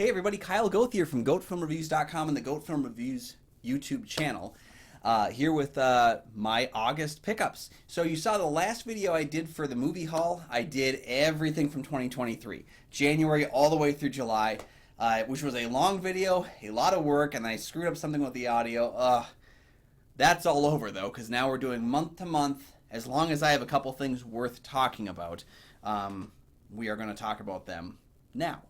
Hey everybody, Kyle Goethe here from GoatFilmReviews.com and the Goat Film Reviews YouTube channel. Here with my August pickups. So you saw the last video I did for the movie haul. I did everything from 2023, January all the way through July, which was a long video, a lot of work, and I screwed up something with the audio. That's all over though, because now we're doing month to month. As long as I have a couple things worth talking about, we are going to talk about them now.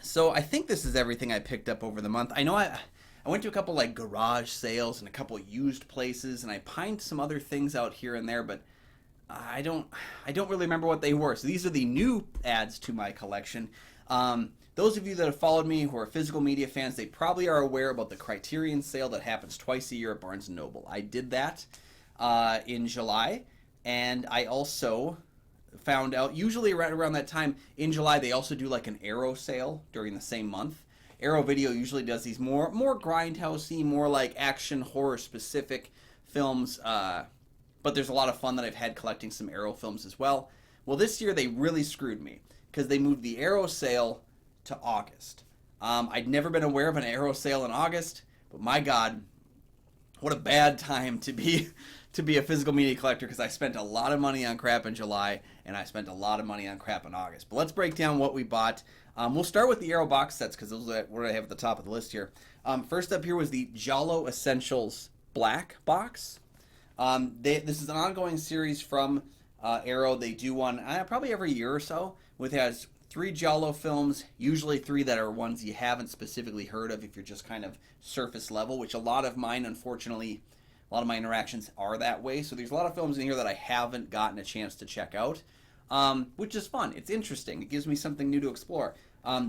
So I think this is everything I picked up over the month. I know I went to a couple like garage sales and a couple used places, and I pined some other things out here and there, but I don't really remember what they were. So these are the new adds to my collection. Those of you that have followed me who are physical media fans, they probably are aware about the Criterion sale that happens twice a year at Barnes & Noble. I did that in July, and I also found out, usually right around that time in July, they also do like an Arrow sale during the same month. Arrow Video usually does these more grindhousey, more like action horror specific films, but there's a lot of fun that I've had collecting some Arrow films as well. Well, this year they really screwed me because they moved the Arrow sale to August. I'd never been aware of an Arrow sale in August, but my God, what a bad time to be a physical media collector, because I spent a lot of money on crap in July and I spent a lot of money on crap in August. But let's break down what we bought. We'll start with the Arrow box sets because those are what I have at the top of the list here. First up here was the Giallo Essentials Black box. This is an ongoing series from Arrow. They do one probably every year or so, which has 3 Giallo films, usually 3 that are ones you haven't specifically heard of if you're just kind of surface level, which a lot of mine, unfortunately, a lot of my interactions are that way. So there's a lot of films in here that I haven't gotten a chance to check out, which is fun. It's interesting. It gives me something new to explore.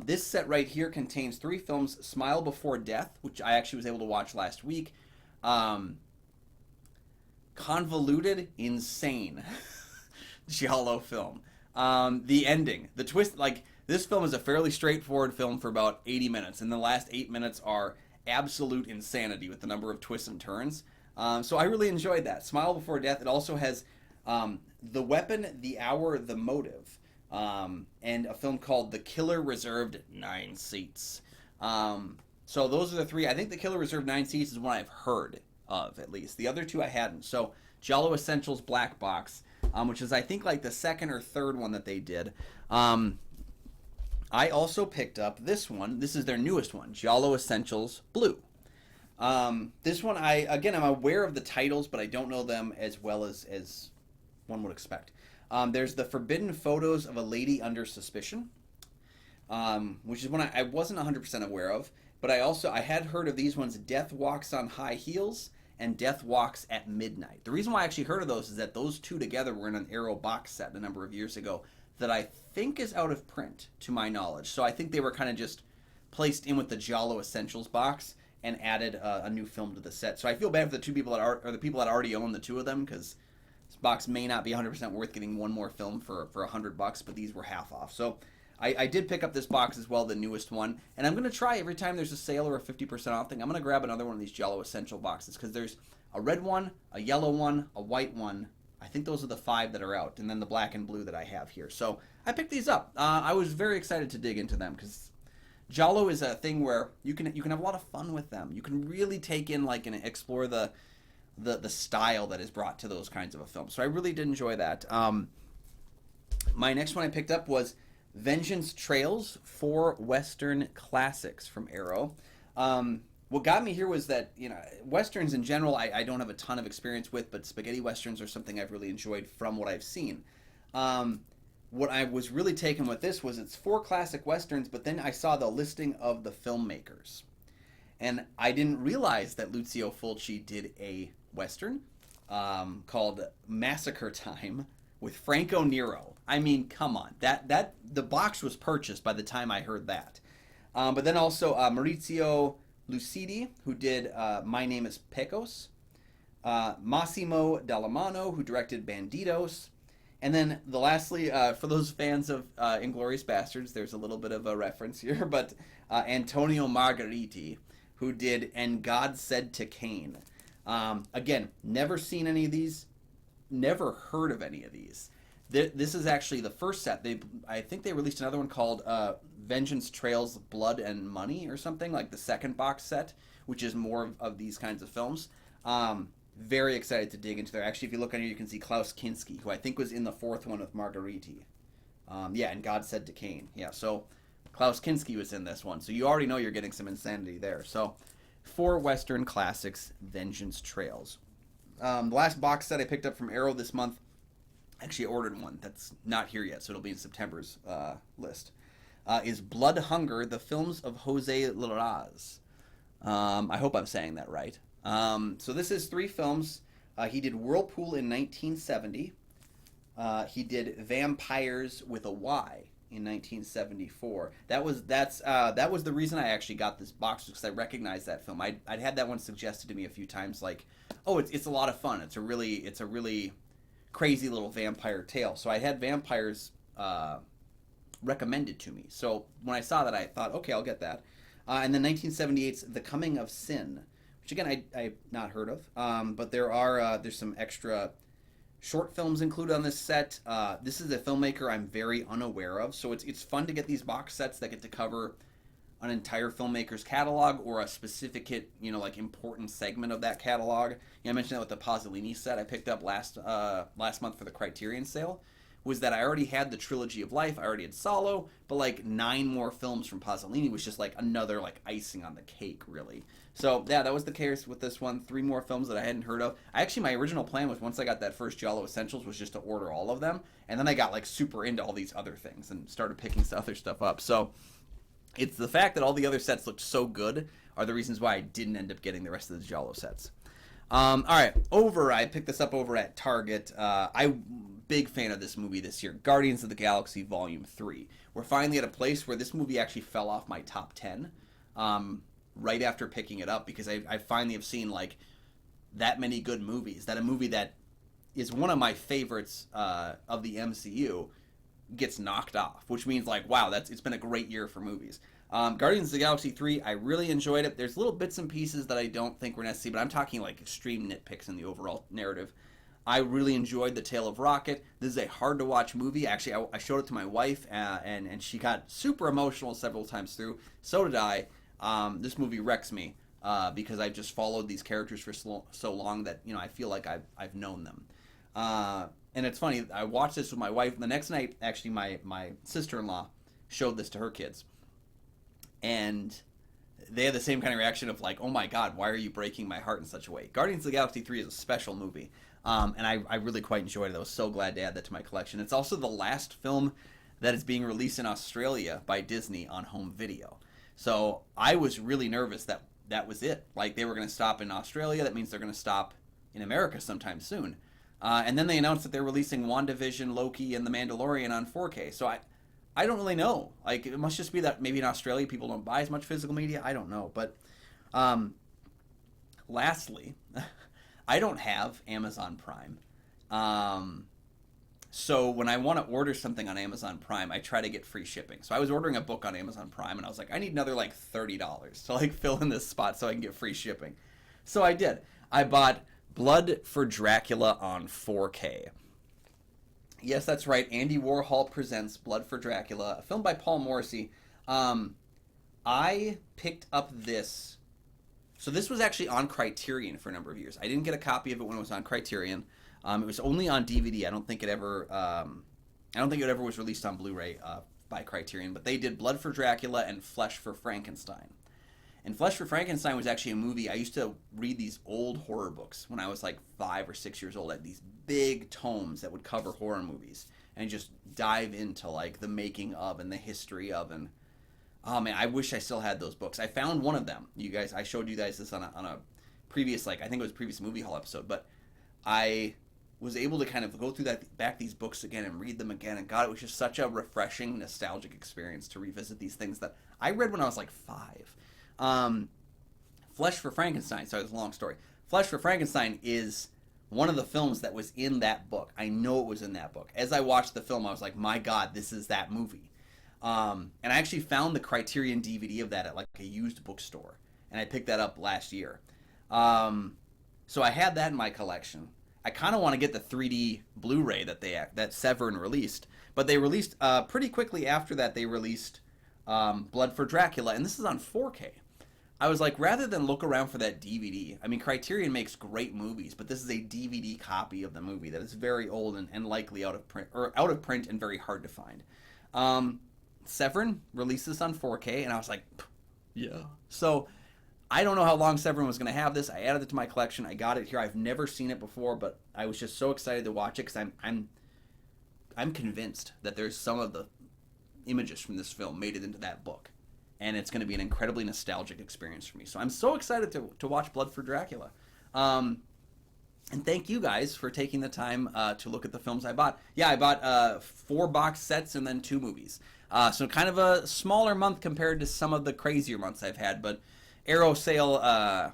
This set right here contains 3 films: Smile Before Death, which I actually was able to watch last week, convoluted, insane Giallo film. The ending, the twist, like this film is a fairly straightforward film for about 80 minutes, and the last 8 minutes are absolute insanity with the number of twists and turns. So I really enjoyed that. Smile Before Death. It also has The Weapon, The Hour, The Motive, and a film called The Killer Reserved 9 Seats. So those are the 3. I think The Killer Reserved 9 Seats is one I've heard of, at least. The other 2 I hadn't. So Giallo Essentials Black Box, which is I think like the second or third one that they did. I also picked up this one. This is their newest one, Giallo Essentials Blue. This one, I'm aware of the titles, but I don't know them as well as one would expect. There's The Forbidden Photos of a Lady Under Suspicion, which is one I wasn't 100% aware of, but I had heard of these ones, Death Walks on High Heels and Death Walks at Midnight. The reason why I actually heard of those is that those 2 together were in an Arrow box set a number of years ago that I think is out of print, to my knowledge. So I think they were kind of just placed in with the Giallo Essentials box and added a new film to the set. So I feel bad for the people that already own the 2 of them, because this box may not be 100% worth getting one more film for $100, but these were half off. So I did pick up this box as well, the newest one, and I'm going to try every time there's a sale or a 50% off thing, I'm going to grab another one of these Giallo Essential boxes, because there's a red one, a yellow one, a white one. I think those are the 5 that are out, and then the black and blue that I have here. So I picked these up. I was very excited to dig into them, because Giallo is a thing where you can have a lot of fun with them. You can really take in and explore the style that is brought to those kinds of a film. So I really did enjoy that. My next one I picked up was Vengeance Trails, 4 Western Classics from Arrow. What got me here was that, Westerns in general I don't have a ton of experience with, but spaghetti Westerns are something I've really enjoyed from what I've seen. What I was really taken with this was it's 4 classic Westerns, but then I saw the listing of the filmmakers. And I didn't realize that Lucio Fulci did a Western called Massacre Time with Franco Nero. I mean, come on. The box was purchased by the time I heard that. But then also Maurizio Lucidi, who did My Name is Pecos. Massimo Dallamano, who directed Bandidos. And then lastly, for those fans of Inglourious Bastards, there's a little bit of a reference here, but Antonio Margheriti, who did And God Said to Cain. Again, never seen any of these, never heard of any of these. This is actually the first set. I think they released another one called Vengeance Trails Blood and Money or something, like the second box set, which is more of these kinds of films. Very excited to dig into there. Actually, if you look on here, you can see Klaus Kinski, who I think was in the fourth one with Margariti. Yeah, and God Said to Cain. Yeah, so Klaus Kinski was in this one. So you already know you're getting some insanity there. So 4 Western classics, Vengeance Trails. The last box set I picked up from Arrow this month, actually I ordered one that's not here yet, so it'll be in September's list, is Blood Hunger, the films of Jose Larraz. I hope I'm saying that right. So this is 3 films. He did Whirlpool in 1970. He did Vampires with a Y in 1974. That was the reason I actually got this box, because I recognized that film. I'd had that one suggested to me a few times, like, oh, it's a lot of fun. It's a really crazy little vampire tale. So I had Vampires recommended to me. So when I saw that, I thought, okay, I'll get that. And then 1978's The Coming of Sin, which again I've not heard of, but there's some extra short films included on this set. This is a filmmaker I'm very unaware of, so it's fun to get these box sets that get to cover an entire filmmaker's catalog or a specific like important segment of that catalog. I mentioned that with the Pasolini set I picked up last month for the Criterion sale, was that I already had the Trilogy of Life, I already had Solo, but like 9 more films from Pasolini was just like another like icing on the cake, really. So yeah, that was the case with this one. 3 more films that I hadn't heard of. My original plan was, once I got that first Giallo Essentials, was just to order all of them, and then I got like super into all these other things and started picking other stuff up. So it's the fact that all the other sets looked so good are the reasons why I didn't end up getting the rest of the Giallo sets. All right, I picked this up over at Target. Big fan of this movie this year, Guardians of the Galaxy Volume 3. We're finally at a place where this movie actually fell off my top 10 right after picking it up, because I finally have seen like that many good movies, that a movie that is one of my favorites of the MCU gets knocked off, which means like, wow, it's been a great year for movies. Guardians of the Galaxy 3, I really enjoyed it. There's little bits and pieces that I don't think were necessary, but I'm talking like extreme nitpicks in the overall narrative. I really enjoyed The Tale of Rocket. This is a hard-to-watch movie. Actually, I showed it to my wife, and she got super emotional several times through. So did I. This movie wrecks me because I've just followed these characters for so long that I feel like I've known them. And it's funny, I watched this with my wife. The next night, actually, my sister-in-law showed this to her kids. And they had the same kind of reaction of like, oh my God, why are you breaking my heart in such a way? Guardians of the Galaxy 3 is a special movie. And I really quite enjoyed it. I was so glad to add that to my collection. It's also the last film that is being released in Australia by Disney on home video. So I was really nervous that was it. Like, they were going to stop in Australia. That means they're going to stop in America sometime soon. And then they announced that they're releasing WandaVision, Loki, and The Mandalorian on 4K. So I don't really know. Like, it must just be that maybe in Australia people don't buy as much physical media. I don't know. But lastly, I don't have Amazon Prime. So when I want to order something on Amazon Prime, I try to get free shipping. So I was ordering a book on Amazon Prime, and I was like, I need another like $30 to like fill in this spot so I can get free shipping. So I did. I bought Blood for Dracula on 4K. Yes, that's right. Andy Warhol presents Blood for Dracula, a film by Paul Morrissey. I picked up this. So this was actually on Criterion for a number of years. I didn't get a copy of it when it was on Criterion. It was only on DVD. I don't think it ever was released on Blu-ray by Criterion. But they did Blood for Dracula and Flesh for Frankenstein. And Flesh for Frankenstein was actually a movie. I used to read these old horror books when I was like 5 or 6 years old. I had these big tomes that would cover horror movies and just dive into like the making of and the history of. And oh man, I wish I still had those books. I found one of them. I showed you guys this on a previous, like, I think it was a previous movie hall episode, but I was able to kind of go through these books again and read them again. And God, it was just such a refreshing, nostalgic experience to revisit these things that I read when I was like 5. Flesh for Frankenstein. Sorry, it's a long story. Flesh for Frankenstein is one of the films that was in that book. I know it was in that book. As I watched the film, I was like, my God, this is that movie. And I actually found the Criterion DVD of that at like a used bookstore, and I picked that up last year. So I had that in my collection, I kind of want to get the 3D Blu-ray that Severin released, but they released pretty quickly after that. They released Blood for Dracula, and this is on 4K. I was like, rather than look around for that DVD, I mean, Criterion makes great movies, but this is a DVD copy of the movie that is very old and likely out of print and very hard to find. Severin released this on 4K, and I was like, yeah. So I don't know how long Severin was going to have this. I added it to my collection. I got it here. I've never seen it before, but I was just so excited to watch it because I'm convinced that there's some of the images from this film made it into that book, and it's going to be an incredibly nostalgic experience for me. So I'm so excited to watch Blood for Dracula. And thank you guys for taking the time to look at the films I bought. Yeah, I bought 4 box sets and then 2 movies. So kind of a smaller month compared to some of the crazier months I've had, but Arrow Sale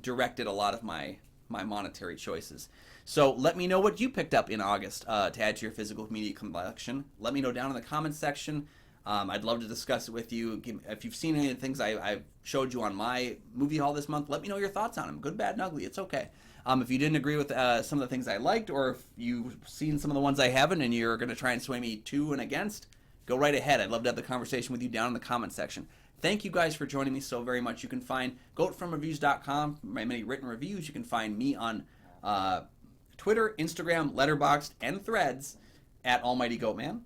directed a lot of my monetary choices. So let me know what you picked up in August to add to your physical media collection. Let me know down in the comments section. I'd love to discuss it with you. If you've seen any of the things I showed you on my movie haul this month, let me know your thoughts on them. Good, bad, and ugly. It's okay. If you didn't agree with some of the things I liked, or if you've seen some of the ones I haven't and you're going to try and sway me to and against, go right ahead. I'd love to have the conversation with you down in the comments section. Thank you guys for joining me so very much. You can find goatfromreviews.com, my many written reviews. You can find me on Twitter, Instagram, Letterboxd, and Threads at Almighty Goatman.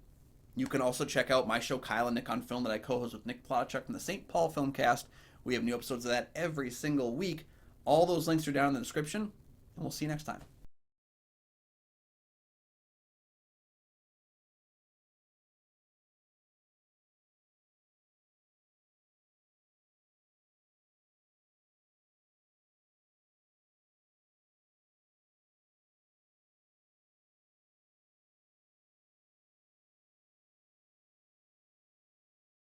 You can also check out my show, Kyle and Nick on Film, that I co-host with Nick Plotchuk from the St. Paul Filmcast. We have new episodes of that every single week. All those links are down in the description, and we'll see you next time.